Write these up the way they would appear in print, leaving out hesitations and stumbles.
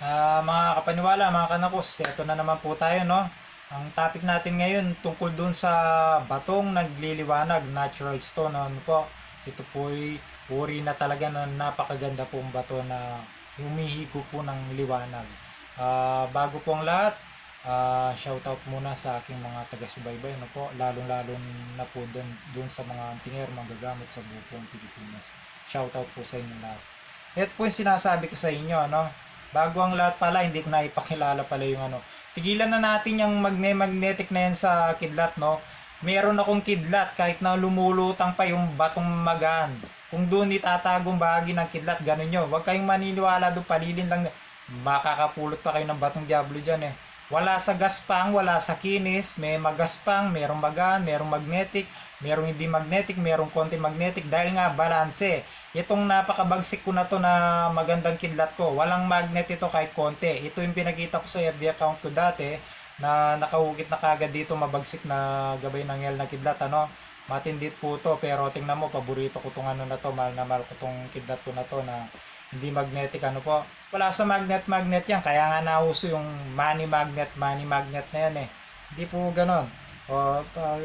Mga kapaniwala, mga kanakos, ito na naman po tayo, no? Ang topic natin ngayon tungkol dun sa batong nagliliwanag, natural stone, ano po? Ito po ay uri na talaga na napakaganda pong bato na humihigo po ng liwanag. Bago po ang lahat, shoutout muna sa aking mga taga-subaybay, ano po? Lalong-lalo na po dun sa mga antinger, manggagamot sa buong Pilipinas. Shoutout po sa inyo lahat. Ito po yung sinasabi ko sa inyo, no? Bago ang lahat pala, hindi ko na ipakilala pala yung ano. Tigilan na natin yung magnetic na yan sa kidlat, no? Meron akong kidlat kahit na lumulutang pa yung batong magaan. Kung doon itatagong bahagi ng kidlat, ganun yun. Huwag kayong maniniwala doon, palilin lang. Makakapulot pa kayo ng batong diablo dyan eh. Wala sa gaspang, wala sa kinis, may magaspang, merong magaan, merong magnetic, merong hindi magnetic, merong konti magnetic dahil nga balanse. Itong napakabagsik ko na to na magandang kidlat ko, walang magnet ito kahit konti. Ito yung pinakita ko sa FB account ko dati na nakahugit na kagad dito mabagsik na gabay ng hel na kidlat, ano. Matindi po to, pero tingnan mo, paborito ko tong ano na to, mahal na mahal ko tong kidlat ko na to na hindi magnetic, ano po. Wala sa magnet yan, kaya nga nauso yung money magnet na yan eh. Hindi po ganon.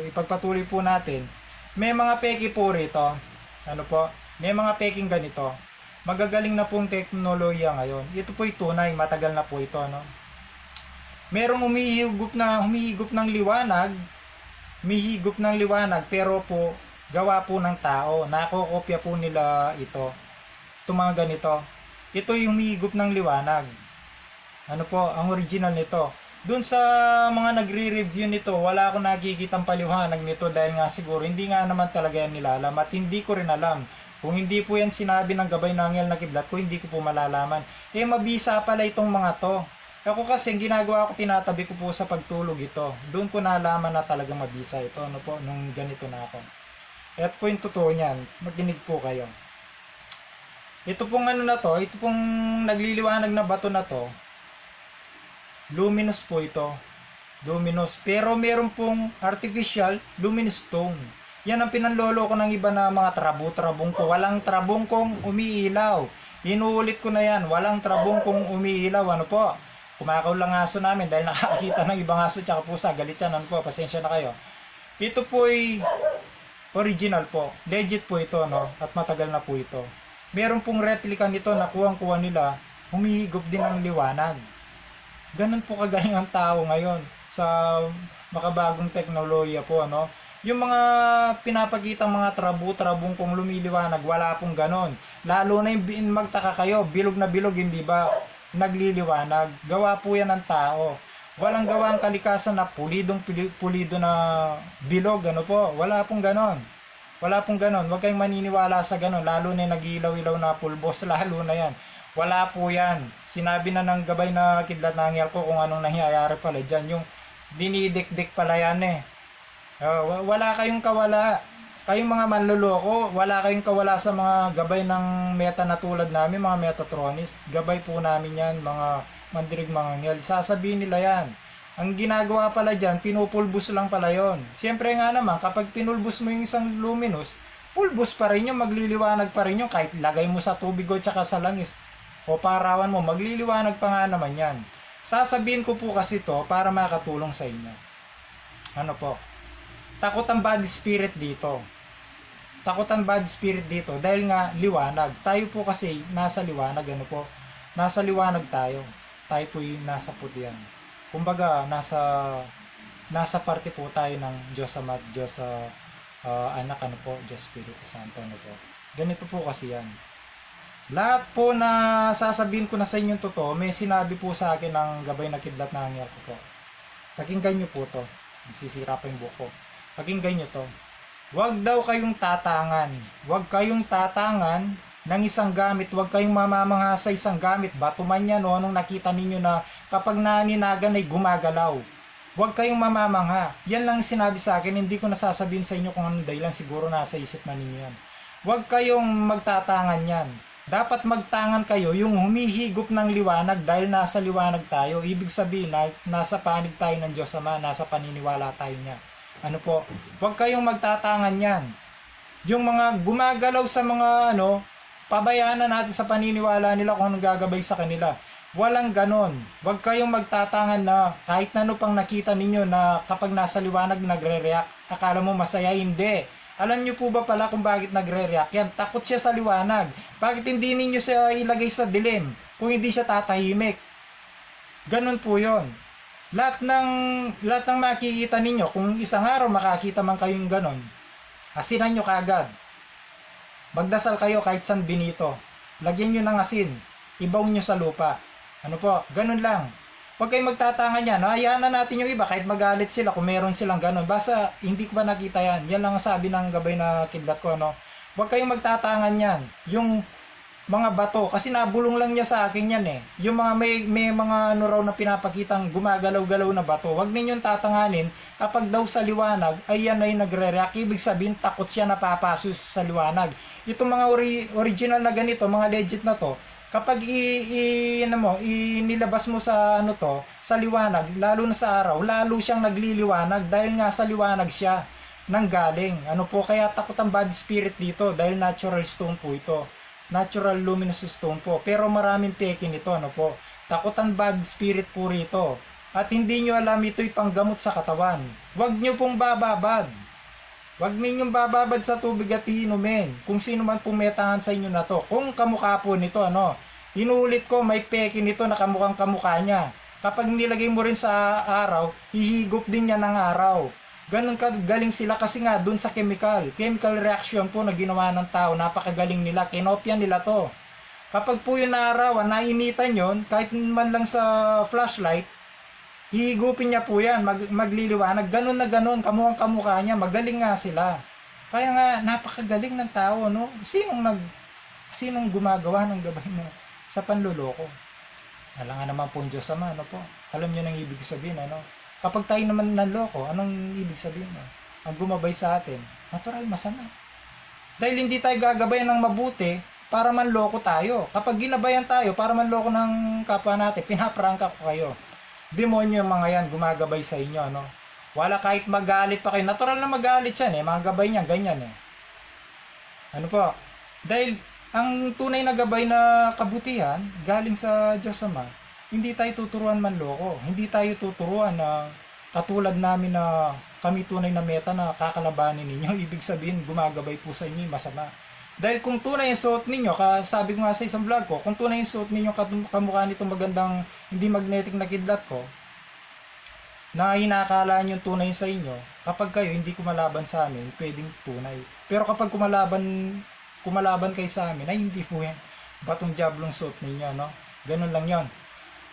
Ipagpatuloy po natin. May mga peki po rito, ano po, may mga peking ganito. Magagaling na pong teknolohiya ngayon. Ito po tunay, matagal na po ito, no. Merong humihigop ng liwanag, pero po gawa po ng tao. Nakokopya po nila ito. Itong mga ganito. Ito yung humihigop ng liwanag. Ano po, ang original nito. Doon sa mga nagre-review nito, wala akong nakikitang paliwanag nito dahil nga siguro hindi nga naman talaga yan nilalam at hindi ko rin alam. Kung hindi po yan sinabi ng gabay ng anghel na kidlat ko, hindi ko po malalaman. Mabisa pala itong mga to. Ako kasi, ginagawa ko, tinatabi ko po sa pagtulog ito. Doon ko nalaman na talaga mabisa ito, ano po, nung ganito na ako. At po yung totoo niyan, makinig po kayo. Ito pong ano na to, ito pong nagliliwanag na bato na to, luminous po ito. Luminous. Pero meron pong artificial luminous stone. Yan ang pinanlolo ko ng iba na mga trabong ko. Walang trabong kong umiilaw. Inuulit ko na yan. Walang trabong kong umiilaw. Ano po? Kumakaw lang aso namin dahil nakakita ng ibang aso tsaka pusa. Galit yan. Ano po? Pasensya na kayo. Ito po ay original po. Legit po ito, no? At matagal na po ito. Meron pong replica nito na kuwang-kuha nila. Humihigop din ng liwanag. Ganun po kagaling ang tao ngayon sa makabagong teknolohiya po, ano. Yung mga pinapakitang mga trabong kung lumiliwanag, wala pong ganon. Lalo na yung magtaka kayo, bilog na bilog, hindi ba nagliliwanag? Gawa po yan ng tao. Walang gawa ang kalikasan na pulido na bilog, ano po. Wala pong ganon. Wala pong ganon. Huwag kayong maniniwala sa ganon. Lalo na nag-ilaw-ilaw na pulbos, lalo na yan. Wala po yan. Sinabi na ng gabay na kidlat na anghel ko kung anong nangyayari pala dyan. Yung dinidikdik pala yan eh. Wala kayong kawala. Kayong mga manluloko, wala kayong kawala sa mga gabay ng meta na tulad namin, mga Metatronics. Gabay po namin yan, mga mandirig mga anghel. Sasabihin nila yan. Ang ginagawa pala dyan, pinupulbos lang pala yon. Siyempre nga naman, kapag pinulbos mo yung isang luminous, pulbos pa rin yung, magliliwanag pa rin yung, kahit lagay mo sa tubig o tsaka sa langis o parawan mo, magliliwanag pa nga naman yan. Sasabihin ko po kasi to para makatulong sa inyo. Ano po? Takot ang bad spirit dito. Takot ang bad spirit dito dahil nga liwanag. Tayo po kasi nasa liwanag, ano po? Nasa liwanag tayo. Tayo po yung nasa putian. Kumbaga, nasa parte po tayo ng Diyos Ama, Diyos Anak, ano po, Diyos Espiritu Santo, ano po. Ganito po kasi yan. Lahat po na sasabihin ko na sa inyong totoo, may sinabi po sa akin ng gabay na kidlat na anghel ko po. Pakinggan nyo po to. Sisira pa yung buko. Pakinggan nyo to. Huwag daw kayong tatangan. Huwag kayong tatangan ng isang gamit. Huwag kayong mamamangha sa isang gamit. Bato man yan o anong nakita ninyo na kapag naninagan ay gumagalaw. Huwag kayong mamamangha. Yan lang sinabi sa akin. Hindi ko nasasabihin sa inyo kung anong dahilan. Siguro nasa isip na ninyo yan. Huwag kayong magtatangan yan. Dapat magtangan kayo yung humihigop ng liwanag dahil nasa liwanag tayo. Ibig sabihin, nasa panig tayo ng Diyos Ama, nasa paniniwala tayo niya. Ano po? Huwag kayong magtatangan yan. Yung mga gumagalaw sa mga pabayaan na natin sa paniniwala nila kung anong gagabay sa kanila. Walang ganon. Huwag kayong magtatangan na kahit na ano pang nakita ninyo na kapag nasa liwanag nagre-react, akala mo masaya, hindi. Alam nyo po ba pala kung bakit nagre-react yan? Takot siya sa liwanag. Bakit hindi ninyo siya ilagay sa dilim kung hindi siya tatahimik? Ganon po yon. Lahat ng makikita ninyo, kung isang araw makakita man kayong ganon, asinan nyo kaagad. Magdasal kayo kahit San Benito. Lagyan nyo ng asin. Ibaw nyo sa lupa. Ano po? Ganun lang. Huwag kayong magtatangan yan. Hayaan na natin yung iba kahit magalit sila kung meron silang ganun. Basta hindi ko ba nakita yan. Yan lang ang sabi ng gabay na kidlat ko. Ano? Huwag kayong magtatangan yan. Yung mga bato. Kasi nabulong lang niya sa akin yan eh. Yung mga may mga ano raw na pinapakitang gumagalaw-galaw na bato. Huwag ninyong tatanganin kapag daw sa liwanag ay yan ay nagre-react. Ibig sabihin takot siya napapasos sa liwanag. Itong mga original na ganito, mga legit na to, kapag inilabas mo sa ano to, sa liwanag, lalo na sa araw, lalo siyang nagliliwanag dahil nga sa liwanag siya nanggaling. Ano po, kaya takot ang bad spirit dito dahil natural stone po ito. Natural luminous stone po. Pero maraming peke nito, ano po. Takot ang bad spirit po rito. At hindi nyo alam ito'y panggamot sa katawan. Huwag nyo pong bababad. Huwag ninyong bababad sa tubig at iinumin. Kung sino man pumetangan sa inyo na to. Kung kamukha po nito, ano. Inuulit ko, may peke nito na kamukhang kamukha niya. Kapag nilagay mo rin sa araw, hihigop din niya ng araw. Ganun kagaling sila kasi nga dun sa chemical reaction po na ginawa ng tao, napakagaling nila, kinopya nila to. Kapag po yung naarawan, nainitan yon, kahit man lang sa flashlight, hihigupin niya po yan, magliliwanag, ganun na ganun, kamukhang kamukha niya, magaling nga sila. Kaya nga, napakagaling ng tao, no? Sinong gumagawa ng gabay mo sa panluloko? Alam nga naman po yung Diyos Ama, ano po? Alam niyo nang ibig sabihin, ano? Kapag tayo naman nanloko, anong ibig sabihin mo? Ang gumabay sa atin, natural masama. Dahil hindi tayo gagabayan ng mabuti para manloko tayo. Kapag ginabayan tayo para manloko ng kapwa natin, pinaprangka ko kayo. Demonyo yung mga yan, gumagabay sa inyo, no? Wala kahit magalit pa kayo. Natural na magalit yan, eh. Mga gabay niya, ganyan, eh. Ano po? Dahil ang tunay na gabay na kabutihan, galing sa Diyos Ama, hindi tayo tuturuan manloko. Hindi tayo tuturuan na katulad namin na kami tunay na meta na kakalabanin ninyo. Ibig sabihin, gumagabay po sa inyo, masama. Dahil kung tunay yung suot ninyo, sabi ko nga sa isang vlog ko, kung tunay yung suot ninyo kamukha nitong magandang hindi magnetic na kidlat ko, na hinakala nyo tunay sa inyo, kapag kayo hindi kumalaban sa amin, pwedeng tunay. Pero kapag kumalaban kayo sa amin, ay hindi po yan. Batong diablong suot ninyo, no? Ganun lang yon.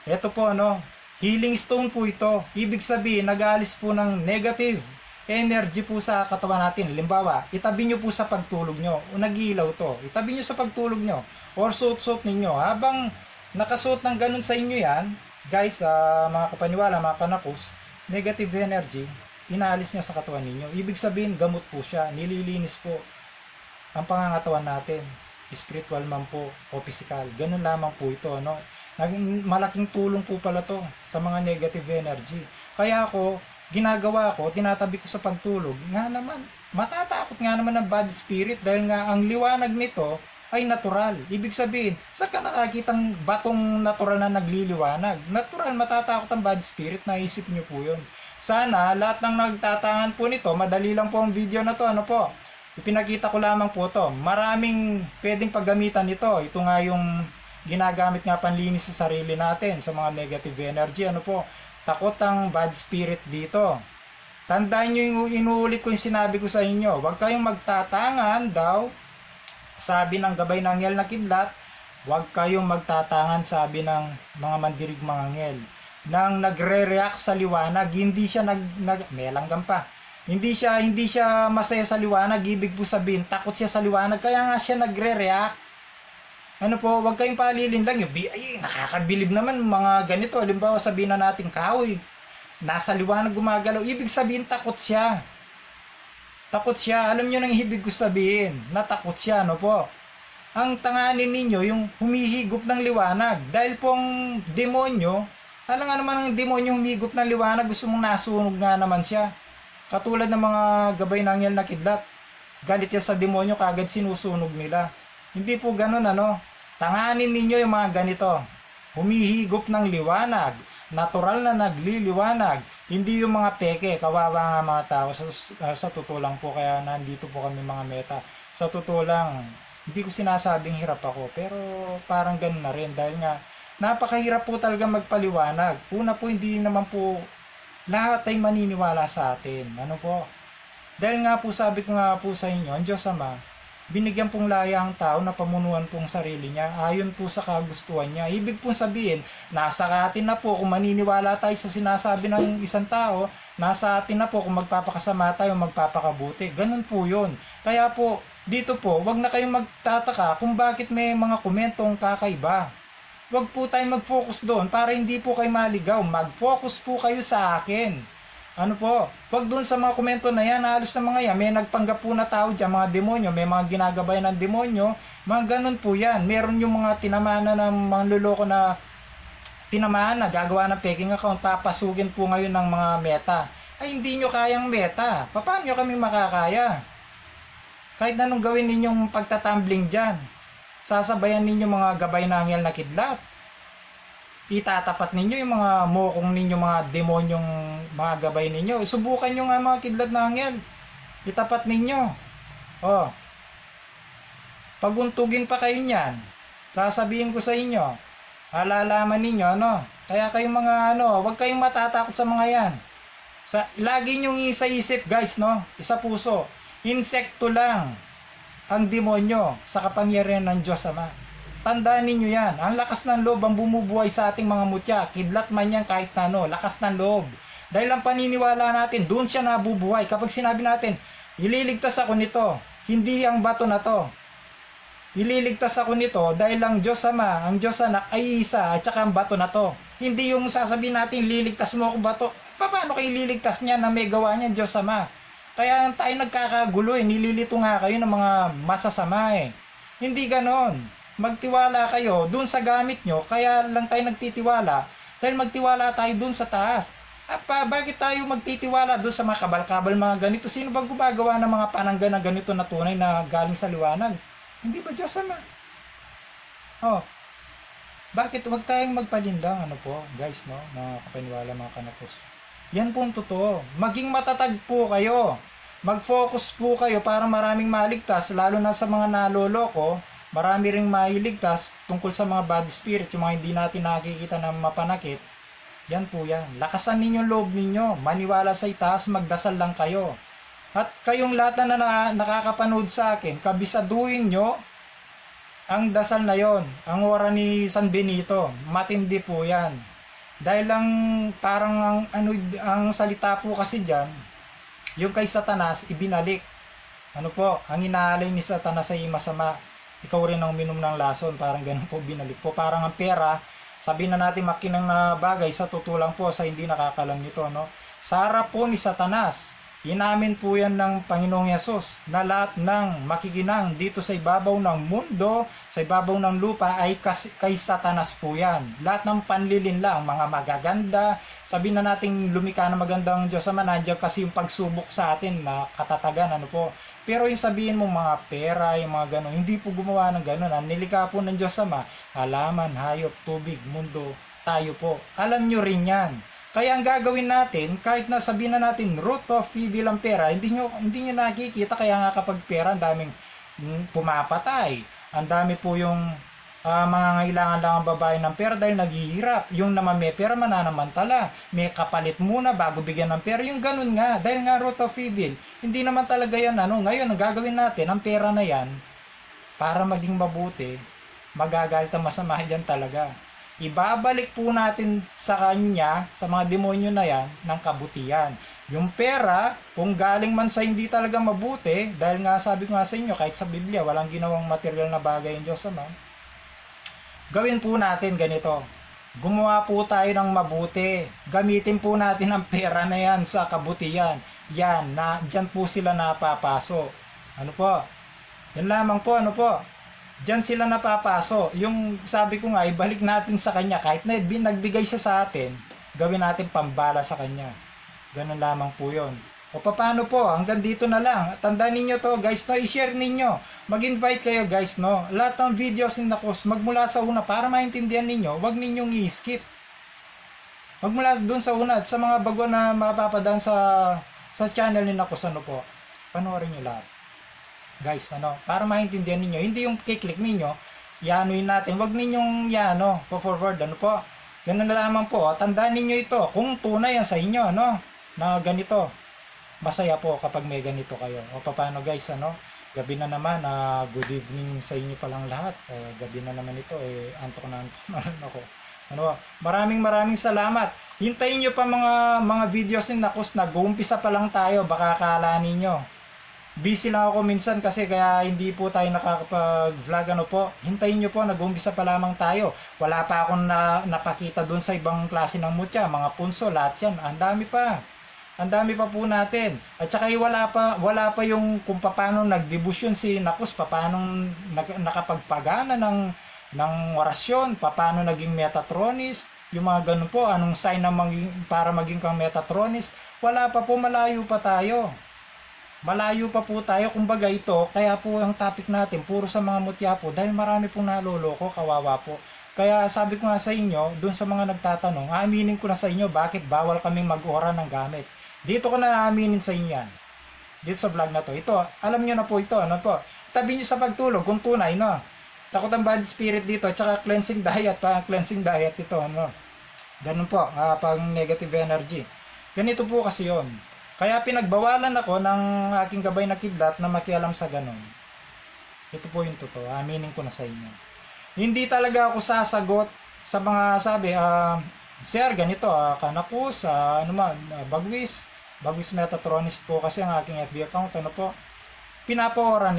Ito po, ano, healing stone po ito. Ibig sabihin, nag-aalis po ng negative energy po sa katawan natin. Halimbawa, itabi nyo po sa pagtulog nyo. O nag-iilaw to. Itabi nyo sa pagtulog nyo. Or suot-suot ninyo. Habang nakasuot ng ganun sa inyo yan, guys, mga kapaniwala, mga kanakos, negative energy, inaalis nyo sa katawan ninyo. Ibig sabihin, gamot po siya. Nililinis po ang pangangatawan natin. Spiritual man po o physical. Ganun lamang po ito, no? Naging malaking tulong po pala to sa mga negative energy. Kaya ako, ginagawa ko, tinatabi ko sa pagtulog, nga naman, matatakot nga naman ng bad spirit dahil nga ang liwanag nito ay natural. Ibig sabihin, saan ka nakakitang batong natural na nagliliwanag? Natural, matatakot ang bad spirit, naisip nyo po yun. Sana, lahat ng nagtatangan po nito, madali lang po ang video na to, ano po, ipinakita ko lamang po to. Maraming pwedeng paggamitan nito. Ito nga yung ginagamit nga panlinis sa sarili natin sa mga negative energy. Ano po? Takot ang bad spirit dito. Tandaan nyo yung inuulit ko yung sinabi ko sa inyo. Huwag kayong magtatangan daw. Sabi ng gabay ng anghel na kidlat. Huwag kayong magtatangan, sabi ng mga mandirig mga anghel. Nang nagre-react sa liwanag, hindi siya may langgam pa. Hindi siya masaya sa liwanag. Ibig po sabihin, takot siya sa liwanag. Kaya nga siya nagre-react. Ano po, huwag kayong palilin lang. Ay, nakakabilib naman mga ganito. Halimbawa, sabihin na natin, kahoy, nasa liwanag gumagalaw. Ibig sabihin, takot siya. Takot siya. Alam nyo nang ibig ko sabihin, natakot siya, ano po. Ang tanganin ninyo, yung humihigop ng liwanag. Dahil pong demonyo, alam nga naman ang demonyo humihigop ng liwanag, gusto mong nasunog nga naman siya. Katulad ng mga gabay ng anghel na kidlat. Galit siya sa demonyo, kagad sinusunog nila. Hindi po ganun, ano. Tanganin ninyo yung mga ganito. humihigop ng liwanag, natural na nagliliwanag, hindi yung mga peke, kawawa nga mga tao. Sa totoo lang po, kaya nandito po kami mga meta. Sa totoo lang, hindi ko sinasabing hirap ako, pero parang ganun na rin, dahil nga napakahirap po talaga magpaliwanag. Una po, hindi naman po lahat ay maniniwala sa atin. Ano po? Dahil nga po, sabi ko nga po sa inyo, ang Diyos Ama, binigyan pong laya ang tao na pamunuan pong sarili niya ayon po sa kagustuhan niya. Ibig pong sabihin, nasa atin na po kung maniniwala tayo sa sinasabi ng isang tao, nasa atin na po kung magpapakasama tayo o magpapakabuti. Ganun po yun. Kaya po, dito po, wag na kayong magtataka kung bakit may mga komentong kakaiba. Wag po tayong mag-focus doon para hindi po kayo maligaw. Mag-focus po kayo sa akin. Ano po? Wag doon sa mga komento na yan, halos na mga yan, may nagpanggap po na tao dyan, mga demonyo, may mga ginagabay ng demonyo, mga ganun po yan. Meron yung mga tinamaan na ng mga luloko na tinamaan na gagawa ng peking account, papasugin po ngayon ng mga meta. Ay, hindi nyo kayang meta. Paano nyo kami makakaya? Kahit anong gawin ninyong pagtatumbling dyan, sasabayan ninyo mga gabay na anghel na kidlat. Itatapat ninyo yung mga mokong ninyo, mga demonyong mga gabay ninyo. Subukan nyo nga mga kidlat na anghel. Itapat ninyo. Oh. Paguntugin pa kayo niyan. Sasabihin ko sa inyo. Alalaman ninyo, ano? Kaya kayong mga wag kayong matatakot sa mga yan. Lagi nyong isa-isip, guys, no? Isa puso. Insekto lang ang demonyo sa kapangyarihan ng Diyos Ama. Tandaan ninyo yan. Ang lakas ng loob ang bumubuhay sa ating mga mutya. Kidlat man yan kahit na lakas ng loob. Dahil ang paniniwala natin, doon siya nabubuhay. Kapag sinabi natin, ililigtas ako nito, hindi ang bato na to. Ililigtas ako nito dahil ang Diyos Ama, ang Diyos Anak ay isa at saka ang bato na to. Hindi yung sasabihin natin, liligtas mo ako bato. Paano kayo liligtas niya na may gawa niya Diyos Ama? Kaya tayo nagkakagulo eh. Nililito nga kayo ng mga masasama eh. Hindi ganon. Magtiwala kayo dun sa gamit nyo, kaya lang tayo nagtitiwala dahil magtiwala tayo dun sa taas. Bakit tayo magtitiwala dun sa mga kabal-kabal mga ganito? Sino ba gumagawa ng mga panangga na ganito na tunay na galing sa liwanag? Hindi ba Diyos Ama? Oh, bakit wag tayong magpalindang po guys, no? Mga kapaniwala, mga kanapos. Yan po ang totoo. Maging matatag po kayo. Mag-focus po kayo para maraming maligtas, lalo na sa mga naloloko. Marami ring mailigtas tungkol sa mga bad spirit, yung mga hindi natin nakikita na mapanakit. Yan po yan. Lakasan ninyo loob ninyo. Maniwala sa itaas, magdasal lang kayo. At kayong lahat na nakakapanood sa akin, kabisaduhin nyo ang dasal na yon, ang ora ni San Benito. Matindi po yan. Dahil lang parang ang salita po kasi dyan, yung kay Satanas, ibinalik. Ano po, ang inaalay ni Satanas ay masama. Ikaw rin ang uminom ng lason, parang ganun po binalik po. Parang ang pera, sabihin na natin makinang na bagay, sa tutulang po sa hindi nakakalam nito, no? Sa harap po ni Satanas, inamin po yan ng Panginoong Yesus na lahat ng makikinang dito sa ibabaw ng mundo, sa ibabaw ng lupa ay kay Satanas po yan. Lahat ng panlilin lang, mga magaganda, sabihin na natin lumika na magandang Diyos Ama, nandiyan kasi yung pagsubok sa atin na katatagan, ano po. Pero yung sabihin mo mga pera, yung mga gano'n, hindi po gumawa ng gano'n. Ang nilikha po ng Diyos Ama, halaman, hayop, tubig, mundo, tayo po. Alam nyo rin yan. Kaya ang gagawin natin, kahit na sabihin na natin root of evil ang pera, hindi nyo nakikita. Kaya nga kapag pera, ang daming pumapatay. Ang dami po yung mga ngailangan lang ang babae ng pera dahil naghihirap. Yung naman may pera, mananamantala. May kapalit muna bago bigyan ng pera. Yung ganun nga, dahil nga root of evil. Hindi naman talaga yan. Ngayon, ang gagawin natin, ang pera na yan, para maging mabuti, magagalit ang masama yan talaga. Ibabalik po natin sa kanya, sa mga demonyo na yan, ng kabutihan. Yung pera, kung galing man sa hindi talaga mabuti, dahil nga sabi ko nga sa inyo, kahit sa Biblia, walang ginawang material na bagay ang Diyos Ama, gawin po natin ganito. Gumawa po tayo ng mabuti. Gamitin po natin ang pera na yan sa kabutihan. Yan, dyan po sila napapaso. Ano po? Yan lamang po, ano po? Diyan sila napapaso. Yung sabi ko nga, ibalik natin sa kanya. Kahit na nagbigay siya sa atin, gawin natin pambala sa kanya. Ganun lamang po yun. O paano po, hanggang dito na lang. Tandaan ninyo to guys, no? I-share ninyo. Mag-invite kayo guys, no? Lahat ng videos ni Nakos, magmula sa una para maintindihan ninyo, wag ninyong i-skip. Magmula dun sa una at sa mga bago na mapapadaan sa channel ni Nakos, ano po, panoorin nyo lahat. Guys, ano, para maintindihan ninyo, hindi yung kiklik ninyo, yanuin natin, wag ninyong yano, forward, ano po. Ganun na lamang po, tandaan ninyo ito, kung tunay yan sa inyo, ano, na ganito, masaya po kapag may ganito kayo. O paano guys, ano, gabi na naman, good evening sa inyo palang lahat. Gabi na naman ito, antok na ako. Ano, maraming salamat. Hintayin nyo pa mga videos ni Nakos, nag-uumpisa pa lang tayo, baka akala ninyo. Busy lang ako minsan kasi kaya hindi po tayo nakakapag-vlog, ano po. Hintayin nyo po, nag-uumpisa pa lamang tayo. Wala pa akong napakita dun sa ibang klase ng mutya, mga punso, lahat yan. Ang dami pa. Ang dami pa po natin. At saka wala pa yung kung paano nagdebusyon si Nakos, paano nakapagpagana ng orasyon, paano naging Metatronist, yung mga ganun po, anong sign na para maging kang Metatronist. Wala pa po, malayo pa tayo. Malayo pa po tayo, kumbaga ito, kaya po ang topic natin, puro sa mga mutya po, dahil marami pong naloloko, kawawa po. Kaya sabi ko nga sa inyo, dun sa mga nagtatanong, aaminin ko na sa inyo, bakit bawal kaming mag-ora ng gamit. Dito ko na aaminin sa inyo yan. Dito sa vlog na to. Ito, alam nyo na po ito, ano po. Tabi nyo sa pagtulog, kung tunay, no. Takot ang bad spirit dito, tsaka cleansing diet, ito, ano. Ganun po, pang negative energy. Ganito po kasi yon. Kaya pinagbawalan ako ng aking gabay na kidlat na makialam sa ganun. Ito po yung totoo. Aminin ko na sa inyo. Hindi talaga ako sasagot sa mga sabi, sir, ganito, Kanakos, Bagwis Metatronist po kasi ang aking FB account, ano po, pinapaoran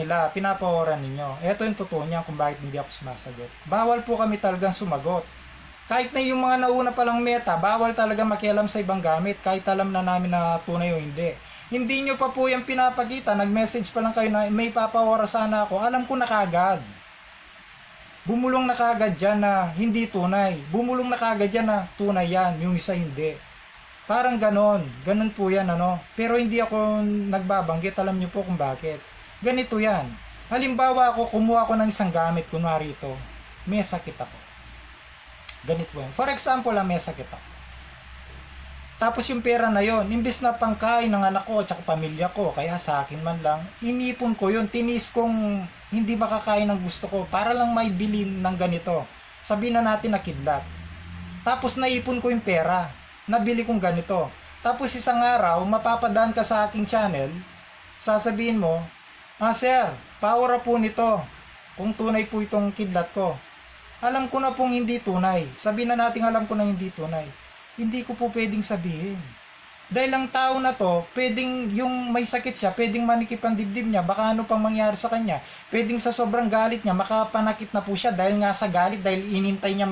ninyo. Ito yung totoo niya kung bakit hindi ako sumasagot. Bawal po kami talagang sumagot. Kahit na yung mga nauna palang meta, bawal talaga makialam sa ibang gamit, kahit alam na namin na tunay o hindi. Hindi nyo pa po yung pinapakita, nag-message pa lang kayo na may papaora sana ako, alam ko na kagad. Bumulong na kagad dyan na hindi tunay. Bumulong na kagad dyan na tunay yan, yung isa hindi. Parang ganon po yan, ano. Pero hindi ako nagbabanggit, alam nyo po kung bakit. Ganito yan. Halimbawa ako, kumuha ko ng isang gamit, kunwari ito, may sakit ako. Ganito yan. For example, may sakit ako. Tapos yung pera na yon, imbis na pangkain ng anak ko at pamilya ko, kaya sa akin man lang, inipon ko yun, tinis kong hindi makakain ng gusto ko, para lang may bilhin ng ganito. Sabihin na natin na kidlat. Tapos naipon ko yung pera, nabili kong ganito. Tapos isang araw, mapapadaan ka sa aking channel, sasabihin mo, sir, power po nito, kung tunay po itong kidlat ko. Alam ko na pong hindi tunay. Sabihin na natin alam ko na hindi tunay. Hindi ko po pwedeng sabihin. Dahil ang tao na to, pwedeng yung may sakit siya, pwedeng manikip ang dibdib niya, baka ano pang mangyari sa kanya. Pwedeng sa sobrang galit niya, makapanakit na po siya dahil nga sa galit, dahil inintay niya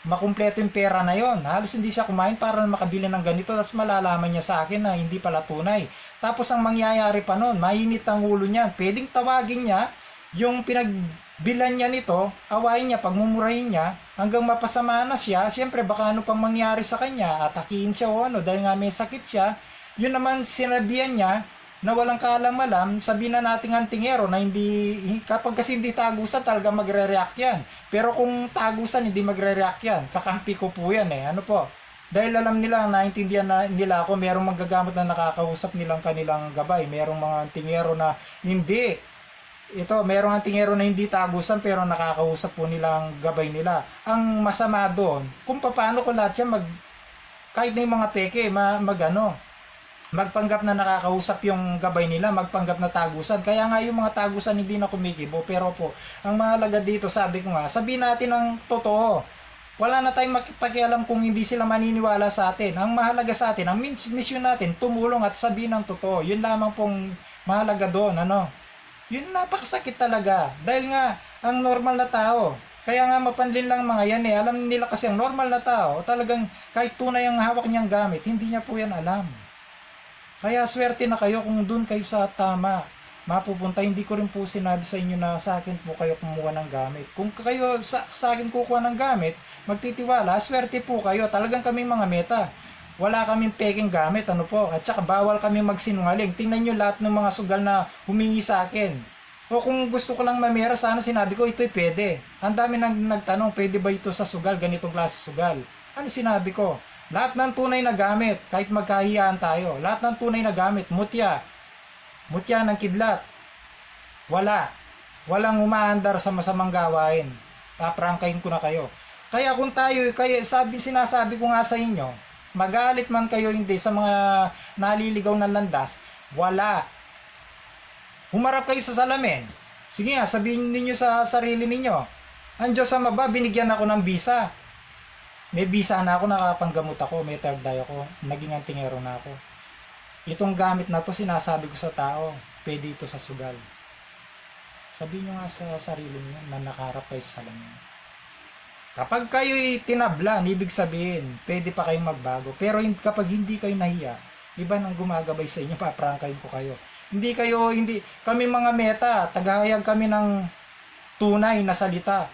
makumpleto yung pera na yon. Halos hindi siya kumain para makabili ng ganito, tapos malalaman niya sa akin na hindi pala tunay. Tapos ang mangyayari pa nun, mainit ang ulo niya. Pwedeng tawagin niya yung pinagbilan niya nito, awayin niya, pagmumurahin niya, hanggang mapasama na siya. Siyempre, baka ano pang mangyari sa kanya, atakihin siya o ano, dahil nga may sakit siya. Yun naman sinabihan niya, na walang kaalam-alam, sabihin na nating antingero na hindi, kapag kasi hindi tagusan, talaga magre-react yan. Pero kung tagusan, hindi magre-react yan. Kakampi ko po yan ano po. Dahil alam nila, naintindihan na nila ako, merong magagamot na nakakausap nilang kanilang gabay. Merong mga antingero na hindi. Ito, merong antingero na hindi tagusan pero nakakausap po nilang gabay nila. Ang masama doon, kung paano ko lahat yan kahit na yung mga peke, magpanggap na nakakausap yung gabay nila, magpanggap na tagusan. Kaya nga yung mga tagusan hindi na kumikibo. Pero po, ang mahalaga dito, sabi ko nga, sabihin natin ang totoo. Wala na tayong makipakialam kung hindi sila maniniwala sa atin. Ang mahalaga sa atin, ang mission natin, tumulong at sabihin ang totoo. Yun lamang pong mahalaga doon, Yun napakasakit talaga. Dahil nga, ang normal na tao, kaya nga mapanlin lang mga yan alam nila kasi ang normal na tao, talagang kahit tunay ang hawak niyang gamit, hindi niya po yan alam. Kaya swerte na kayo kung doon kayo sa tama mapupunta. Hindi ko rin po sinabi sa inyo na sa akin po kayo kumuha ng gamit. Kung kayo sa akin kukuha ng gamit, magtitiwala, swerte po kayo. Talagang kaming mga meta. Wala kaming peking gamit, ano po. At saka bawal kami magsinungaling. Tingnan nyo lahat ng mga sugal na humingi sa akin. O kung gusto ko lang mamera, sana sinabi ko, ito'y pwede. Ang dami nagtanong, pwede ba ito sa sugal, ganitong klase sugal. Ano sinabi ko? Lahat ng tunay na gamit, kahit magkahiyaan tayo, lahat ng tunay na gamit, mutya ng kidlat, walang umaandar sa masamang gawain. Paprangkahin ko na kayo. Kaya kung sinasabi ko nga sa inyo, magalit man kayo hindi sa mga naliligaw ng landas, wala. Humarap kayo sa salamin. Sige nga, sabihin ninyo sa sarili ninyo, ang Diyos Ama ba, binigyan ako ng visa. May visa na ako, nakapanggamot ako, may third eye ako, naging antingero na ako. Itong gamit na to, sinasabi ko sa tao, pwede ito sa sugal. Sabihin nyo nga sa sarili niyo na nakaharap kayo sa salamin. Kapag kayo'y tinablan, ibig sabihin, pwede pa kayong magbago. Pero kapag hindi kayo nahiya, iba nang gumagabay sa inyo, paprangkahin ko kayo. Kami mga meta, tagahayag kami ng tunay na salita.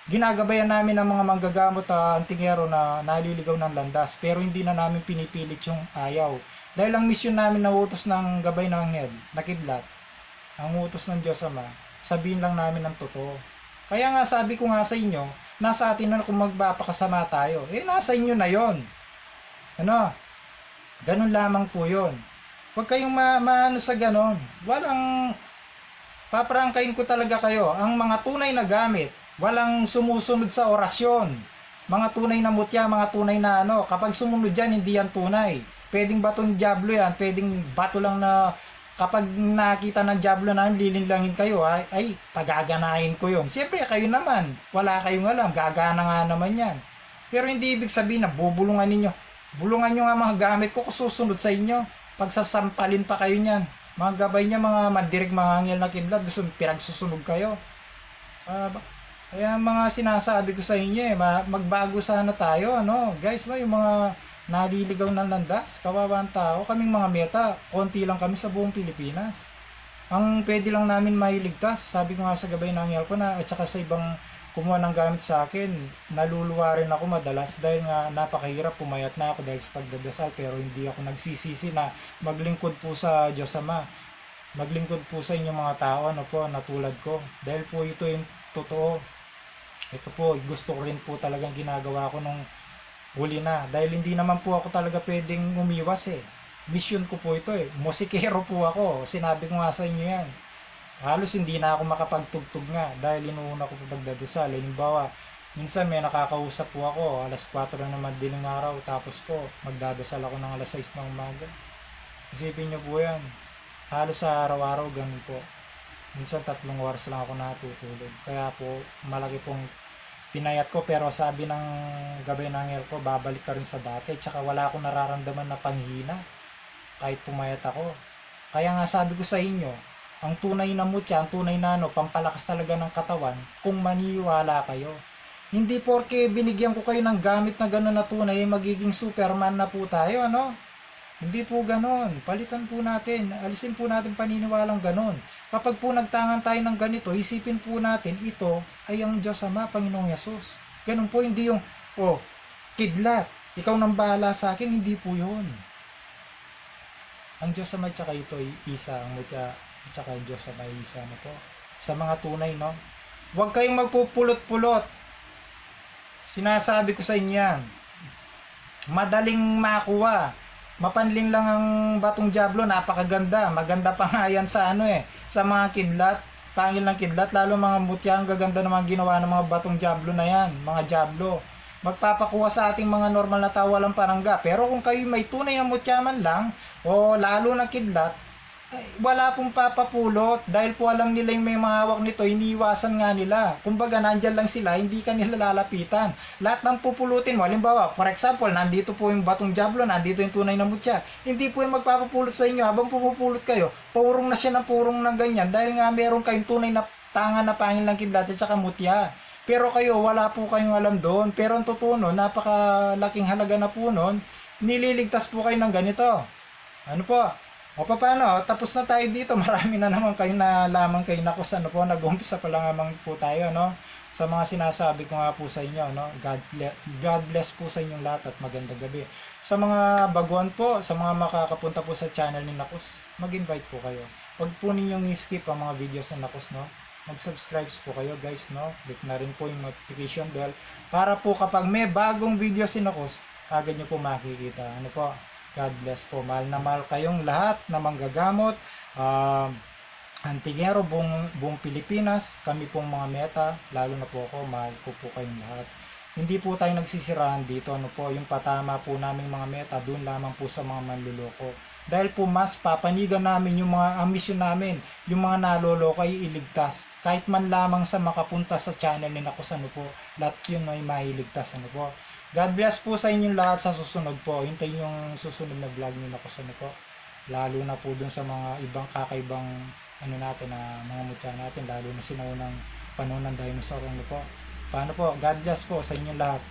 Ginagabayan namin ang mga manggagamot antingero na naliligaw ng landas, pero hindi na namin pinipilit yung ayaw. Dahil ang misyon namin na utos ng gabay ng anghel, na kidlat, ang utos ng Diyos Ama, sabihin lang namin ang totoo. Kaya nga sabi ko nga sa inyo, nasa atin na kung magpapakasama tayo. Nasa inyo na yon. Ganun lamang po yon. Huwag kayong maano sa ganon. Walang, paprangkahin ko talaga kayo. Ang mga tunay na gamit, walang sumusunod sa orasyon. Mga tunay na mutya, mga tunay na kapag sumunod yan, hindi yan tunay. Pwedeng batong diablo yan, pwedeng bato lang na kapag nakita ng diablo na lilinlangin kayo, ay pagaganahin ko yun. Siyempre kayo naman, wala kayong alam, gagana nga naman yan. Pero hindi ibig sabihin na bubulungan ninyo. Bulungan nyo nga mga gamit ko, susunod sa inyo. Pagsasampalin pa kayo niyan. Mga gabay niya, mga mandirig, mga anghel na kidlat, gusto pinagsusunog kayo. Kaya mga sinasabi ko sa inyo, magbago sana tayo, guys, yung mga naliligaw ng landas, kawawang tao, kaming mga meta, konti lang kami sa buong Pilipinas. Ang pwede lang namin mailigtas, sabi ko nga sa gabay ng anghel ko na, at saka sa ibang kumuha ng gamit sa akin, naluluwa rin ako madalas dahil nga napakahirap, pumayat na ako dahil sa pagdadasal, pero hindi ako nagsisisi na maglingkod po sa Diyos Ama, maglingkod po sa inyong mga tao, na tulad ko, dahil po ito yung totoo. Ito po, gusto ko rin po talagang ginagawa ko nung huli na. Dahil hindi naman po ako talaga pwedeng umiwas Mission ko po ito Musikero po ako. Sinabi ko nga sa inyo yan. Halos hindi na ako makapagtugtog nga dahil inuuna ko po pagdadasal. Halimbawa, minsan may nakakausap po ako. Alas 4 na naman din ng araw. Tapos po, magdadasal ako ng alas 6 ng umaga. Isipin nyo po yan. Halos sa araw-araw ganun po. Minsan 3 oras lang ako natutulog. Kaya po, malaki pong pinayat ko, pero sabi ng gabay ng anghel ko, babalik ka rin sa dati. Tsaka wala akong nararamdaman na panghina kahit pumayat ako. Kaya nga sabi ko sa inyo, ang tunay na mutya, ang tunay na pampalakas talaga ng katawan, kung maniwala kayo. Hindi porke binigyan ko kayo ng gamit na gano'n na tunay, magiging Superman na po tayo, Hindi po ganon. Palitan po natin. Alisin po natin paniniwalang ganon. Kapag po nagtangan tayo ng ganito, isipin po natin, ito ay ang Diyos Ama, Panginoong Yesus. Ganon po, hindi yung, kidlat, ikaw nang bahala sa akin, hindi po yun. Ang Diyos Ama tsaka ito ay isa, ang mutya tsaka ang Diyos Ama ay isa na po. Sa mga tunay, Huwag kayong magpupulot-pulot. Sinasabi ko sa inyo yan. Madaling makuha. Mapanling lang ang batong diablo, napakaganda. Maganda pa nga yan sa sa mga kidlat, pangil ng kidlat, lalo mga mutya, ang gaganda ng mga ginawa ng mga batong diablo na yan, mga diablo. Magpapakuha sa ating mga normal na tao, walang panangga. Pero kung kayo may tunay na mutya man lang, o lalo na kidlat, wala pong papapulot dahil po alam nila yung may mga hawak nito, iniiwasan nga nila. Kumbaga nandyan lang sila, hindi ka nila lalapitan. Lahat ng pupulutin mo, halimbawa, for example, nandito po yung batong diablo, nandito yung tunay na mutya, hindi po yung magpapapulot sa inyo. Habang pupupulot kayo, purong na siya ng purong ng ganyan dahil nga meron kayong tunay na tanga na pangil ng kidlat at saka mutya. Pero kayo, wala po kayong alam doon. Pero ang totoo nun, napakalaking halaga na po nun, nililigtas po kayo ng ganito. Ano po? O paano, tapos na tayo dito. Marami na naman kayo na lamang kay Nakos. Ano po, nag-umpisa pa lang naman po tayo, no? Sa mga sinasabi ko nga po sa inyo, no? God bless po sa inyong lahat at magandang gabi. Sa mga baguhan po, sa mga makakapunta po sa channel ni Nakos, mag-invite po kayo. Huwag po ninyong i-skip ang mga videos ni Nakos, no? Mag-subscribe po kayo, guys, no? Click na rin po yung notification bell para po kapag may bagong video si Nakos, agad nyo po makikita. Ano po? God bless po. Mahal na mahal kayong lahat na manggagamot. Antingero, buong Pilipinas. Kami pong mga meta. Lalo na po ako. Mahal ko po kayong lahat. Hindi po tayo nagsisirahan dito. Ano po, yung patama po namin mga meta, doon lamang po sa mga manluloko. Dahil po mas papanigan namin yung mga ambisyon namin. Yung mga naloloko ay iligtas. Kahit man lamang sa makapunta sa channel ni Nakos, ano po, lahat yun ay mailigtas. Ano po. God bless po sa inyong lahat sa susunod po. Hintayin yung susunod na vlog ni Nakos, ano po. Lalo na po dun sa mga ibang kakaibang ano natin na mga mutya natin, lalo na sinaunang panahon ng dinosaur, ano po. Paano po? God bless po sa inyong lahat.